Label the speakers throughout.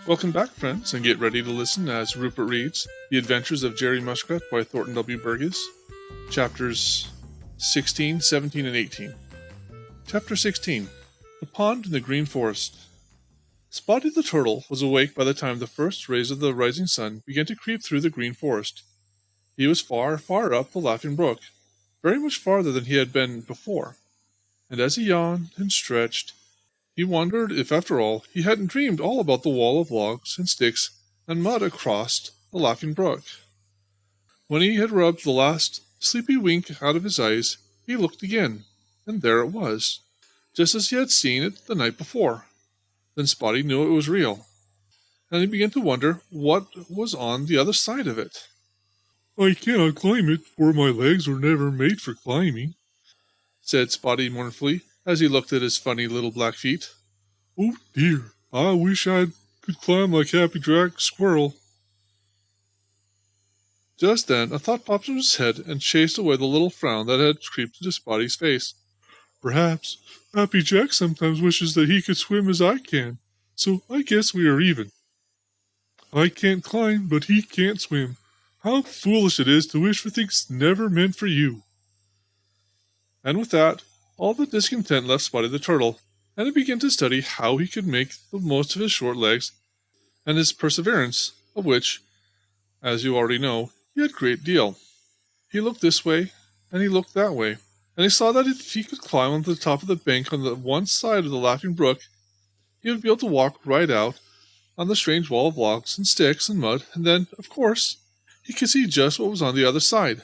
Speaker 1: Welcome back, friends, and get ready to listen as Rupert reads The Adventures of Jerry Muskrat by Thornton W Burgess, chapters 16, 17, and 18. Chapter 16 The Pond in the Green Forest. Spotty the Turtle was awake by the time the first rays of the rising sun began to creep through the green forest. He was far, far up the Laughing Brook, very much farther than he had been before, and as he yawned and stretched, he wondered if, after all, he hadn't dreamed all about the wall of logs and sticks and mud across the Laughing Brook. When he had rubbed the last sleepy wink out of his eyes, he looked again, and there it was, just as he had seen it the night before. Then Spotty knew it was real, and he began to wonder what was on the other side of it. "I cannot climb it, for my legs were never made for climbing," said Spotty mournfully, as he looked at his funny little black feet. "Oh dear, I wish I could climb like Happy Jack Squirrel." Just then a thought popped into his head and chased away the little frown that had crept into Spotty's face. "Perhaps Happy Jack sometimes wishes that he could swim as I can, so I guess we are even. I can't climb, but he can't swim. How foolish it is to wish for things never meant for you." And with that, all the discontent left Spotty the Turtle, and he began to study how he could make the most of his short legs and his perseverance, of which, as you already know, he had a great deal. He looked this way, and he looked that way, and he saw that if he could climb on the top of the bank on the one side of the Laughing Brook, he would be able to walk right out on the strange wall of logs and sticks and mud, and then, of course, he could see just what was on the other side.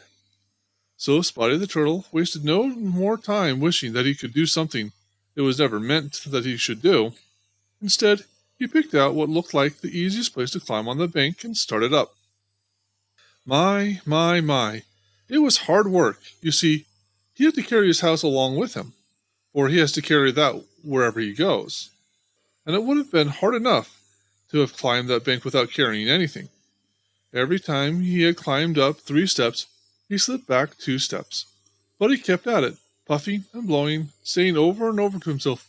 Speaker 1: So Spotty the Turtle wasted no more time wishing that he could do something it was never meant that he should do. Instead, he picked out what looked like the easiest place to climb on the bank and started up. My, it was hard work. You see, he had to carry his house along with him, for he has to carry that wherever he goes. And it would have been hard enough to have climbed that bank without carrying anything. Every time he had climbed up 3 steps, he slipped back 2 steps. But he kept at it, puffing and blowing, saying over and over to himself,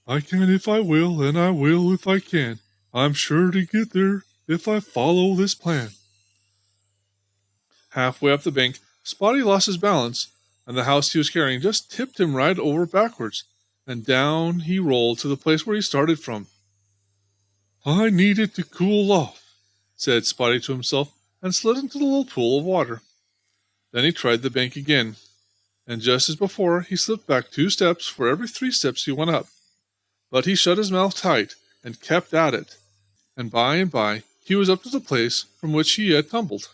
Speaker 1: "I can if I will, and I will if I can. I'm sure to get there if I follow this plan." Halfway up the bank, Spotty lost his balance, and the house he was carrying just tipped him right over backwards, and down he rolled to the place where he started from. "I needed to cool off," said Spotty to himself, and slid into the little pool of water. Then he tried the bank again, and just as before he slipped back 2 steps for every 3 steps he went up. But he shut his mouth tight and kept at it, and by he was up to the place from which he had tumbled.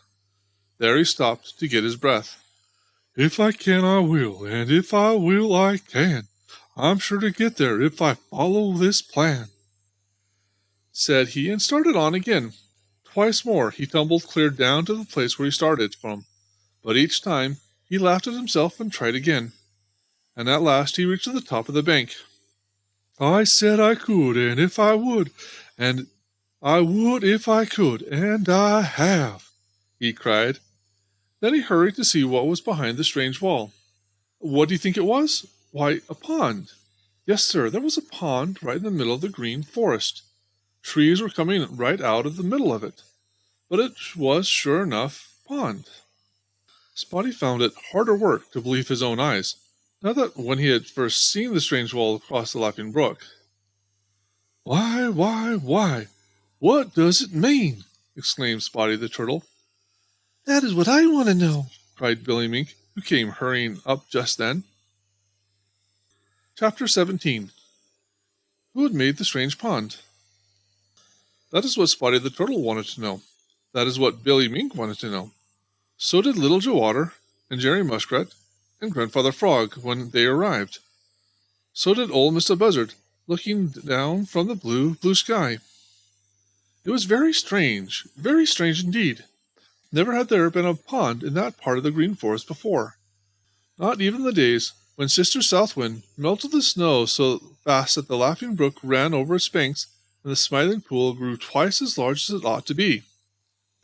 Speaker 1: There he stopped to get his breath. "If I can, I will, and if I will, I can. I'm sure to get there if I follow this plan," said he, and started on again. Twice more he tumbled clear down to the place where he started from, but each time he laughed at himself and tried again, and at last he reached the top of the bank. "I said I could, and if I would, and I would if I could, and I have," he cried. Then he hurried to see what was behind the strange wall. What do you think it was? Why, a pond. Yes, sir, there was a pond right in the middle of the green forest. Trees were coming right out of the middle of it, but it was, sure enough, a pond. Spotty found it harder work to believe his own eyes, now that when he had first seen the strange wall across the Laughing Brook. Why, what does it mean?" exclaimed Spotty the Turtle. "That is what I want to know," cried Billy Mink, who came hurrying up just then. Chapter 17 Who had made the strange pond? That is what Spotty the Turtle wanted to know. That is what Billy Mink wanted to know. So did Little Joe Otter, and Jerry Muskrat, and Grandfather Frog when they arrived. So did old Mr. Buzzard, looking down from the blue sky. It was very strange indeed. Never had there been a pond in that part of the Green Forest before. Not even in the days when Sister Southwind melted the snow so fast that the Laughing Brook ran over its banks and the Smiling Pool grew twice as large as it ought to be.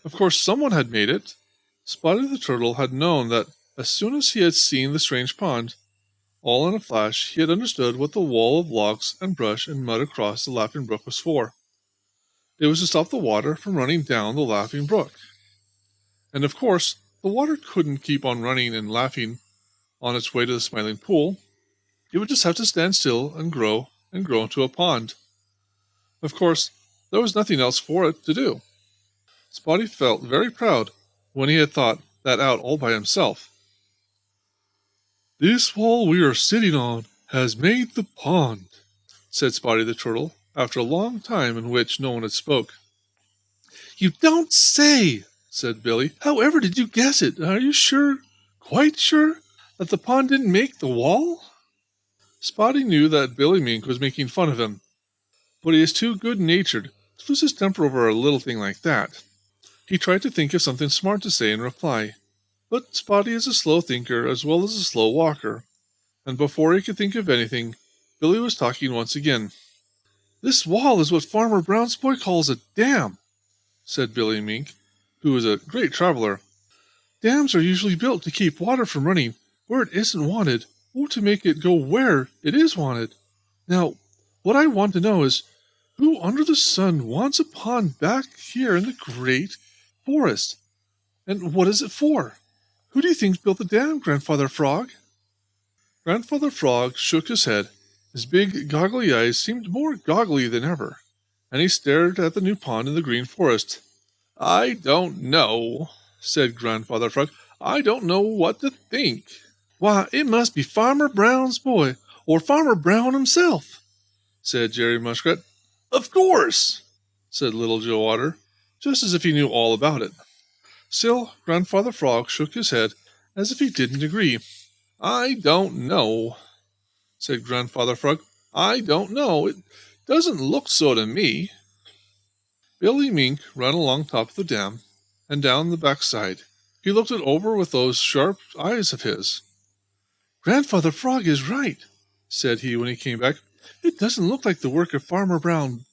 Speaker 1: Of course someone had made it. Spotty the Turtle had known that as soon as he had seen the strange pond. All in a flash he had understood what the wall of logs and brush and mud across the Laughing Brook was for. It was to stop the water from running down the Laughing Brook. And of course, the water couldn't keep on running and laughing on its way to the Smiling Pool. It would just have to stand still and grow into a pond. Of course, there was nothing else for it to do. Spotty felt very proud when he had thought that out all by himself. "This wall we are sitting on has made the pond," said Spotty the Turtle, after a long time in which no one had spoke. "You don't say," said Billy. "However did you guess it? Are you sure, quite sure, that the pond didn't make the wall?" Spotty knew that Billy Mink was making fun of him, but he is too good-natured to lose his temper over a little thing like that. He tried to think of something smart to say in reply, but Spotty is a slow thinker as well as a slow walker, and before he could think of anything, Billy was talking once again. "This wall is what Farmer Brown's boy calls a dam," said Billy Mink, who was a great traveler. "Dams are usually built to keep water from running where it isn't wanted, or to make it go where it is wanted. Now, what I want to know is, who under the sun wants a pond back here in the great forest? And what is it for? Who do you think built the dam, Grandfather Frog?" Grandfather Frog shook his head. His big goggly eyes seemed more goggly than ever, and he stared at the new pond in the Green Forest. "I don't know," said Grandfather Frog. "I don't know what to think." "Why, it must be Farmer Brown's boy, or Farmer Brown himself," said Jerry Muskrat. "Of course," said Little Joe Otter, just as if he knew all about it. Still, Grandfather Frog shook his head as if he didn't agree. "I don't know," said Grandfather Frog. "I don't know. It doesn't look so to me." Billy Mink ran along top of the dam and down the back side. He looked it over with those sharp eyes of his. "Grandfather Frog is right," said he when he came back. "It doesn't look like the work of Farmer Brown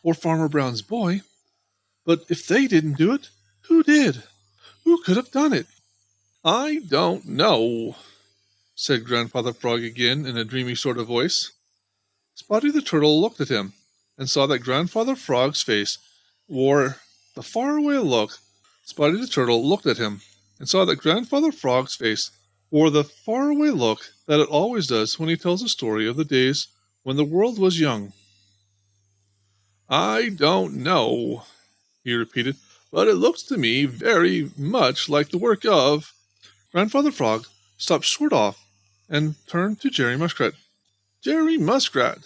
Speaker 1: or Farmer Brown's boy. But if they didn't do it, who did? Who could have done it?" "I don't know," said Grandfather Frog again in a dreamy sort of voice. Spotty the Turtle looked at him and saw that Grandfather Frog's face wore the faraway look. Spotty the Turtle looked at him and saw that Grandfather Frog's face wore the faraway look that it always does when he tells a story of the days when the world was young. "I don't know," he repeated, "but it looks to me very much like the work of—" Grandfather Frog stopped short off and turned to Jerry Muskrat. "Jerry Muskrat,"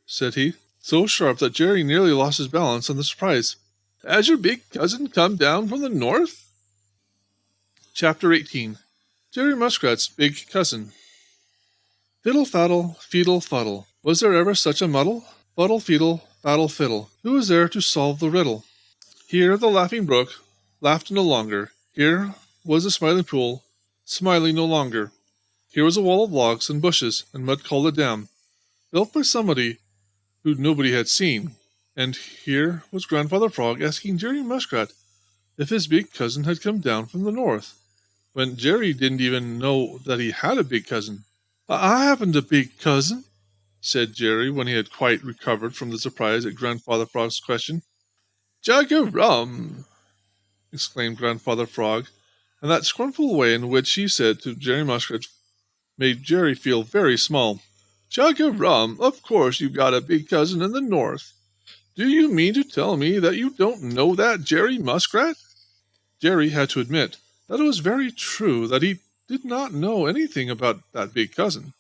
Speaker 1: said he, so sharp that Jerry nearly lost his balance on the surprise, "has your big cousin come down from the north?" Chapter 18. Jerry Muskrat's Big Cousin. Fiddle faddle, feedle fuddle, was there ever such a muddle? Fuddle feedle, faddle fiddle, who was there to solve the riddle? Here the Laughing Brook laughed no longer. Here was the Smiling Pool smiling no longer. Here was a wall of logs and bushes and mud called a dam, built by somebody who nobody had seen. And here was Grandfather Frog asking Jerry Muskrat if his big cousin had come down from the north, when Jerry didn't even know that he had a big cousin. "I haven't a big cousin," said Jerry when he had quite recovered from the surprise at Grandfather Frog's question. "Jug-a-rum!" exclaimed Grandfather Frog, and that scornful way in which he said to Jerry Muskrat made Jerry feel very small. "Jug-a-rum! Of course you've got a big cousin in the north. Do you mean to tell me that you don't know that, Jerry Muskrat?" Jerry had to admit that it was very true that he did not know anything about that big cousin.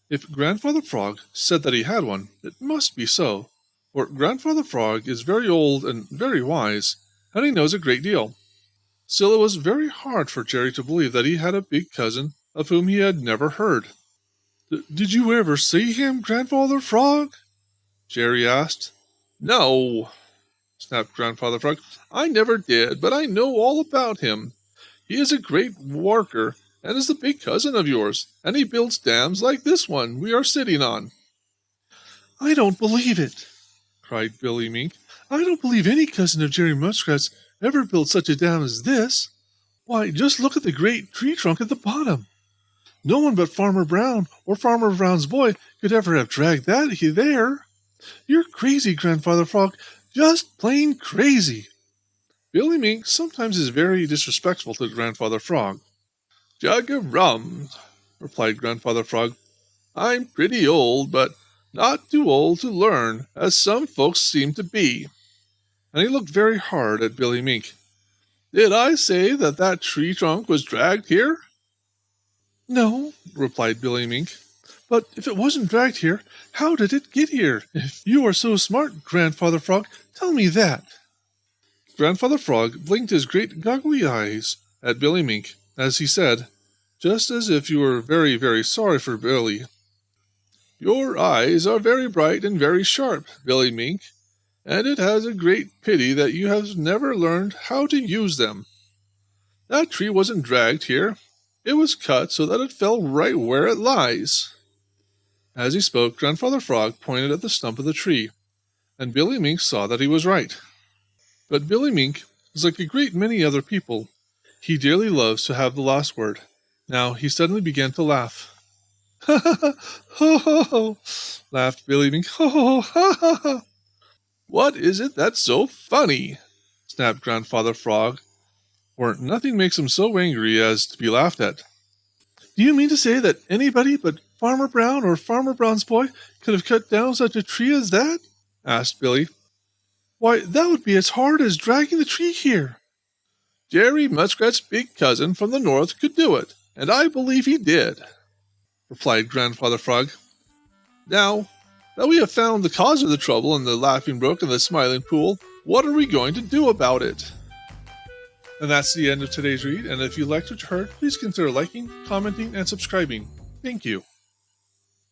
Speaker 1: If Grandfather Frog said that he had one, it must be so, for Grandfather Frog is very old and very wise, and he knows a great deal. Still, it was very hard for Jerry to believe that he had a big cousin of whom he had never heard. "Did you ever see him, Grandfather Frog?" Jerry asked. "No," snapped Grandfather Frog. "I never did, but I know all about him. He is a great worker and is the big cousin of yours, and he builds dams like this one we are sitting on." "I don't believe it!" cried Billy Mink. "I don't believe any cousin of Jerry Muskrat's ever built such a dam as this. Why, just look at the great tree trunk at the bottom. No one but Farmer Brown or Farmer Brown's boy could ever have dragged that there. You're crazy, Grandfather Frog. Just plain crazy. Billy Mink sometimes is very disrespectful to Grandfather Frog. Jug of rum, replied Grandfather Frog. I'm pretty old, but not too old to learn, as some folks seem to be. And he looked very hard at Billy Mink. Did I say that tree trunk was dragged here? No, replied Billy Mink. But if it wasn't dragged here, how did it get here? If you are so smart, Grandfather Frog, tell me that. Grandfather Frog blinked his great goggly eyes at Billy Mink as he said, just as if you were very, very sorry for Billy. Your eyes are very bright and very sharp, Billy Mink, and it is a great pity that you have never learned how to use them. That tree wasn't dragged here. It was cut so that it fell right where it lies. As he spoke, Grandfather Frog pointed at the stump of the tree, and Billy Mink saw that he was right. But Billy Mink is like a great many other people. He dearly loves to have the last word. Now he suddenly began to laugh. Ha ha ha! Ho ho ho! Laughed Billy Mink. Ho ho ho! Ha ha ha! What is it that's so funny? Snapped Grandfather Frog, for nothing makes him so angry as to be laughed at. Do you mean to say that anybody but Farmer Brown or Farmer Brown's boy could have cut down such a tree as that? Asked Billy. Why, that would be as hard as dragging the tree here. Jerry Muskrat's big cousin from the north could do it, and I believe he did, replied Grandfather Frog. Now that we have found the cause of the trouble in the Laughing Brook and the Smiling Pool, what are we going to do about it? And that's the end of today's read, and if you liked what you heard, please consider liking, commenting, and subscribing. Thank you.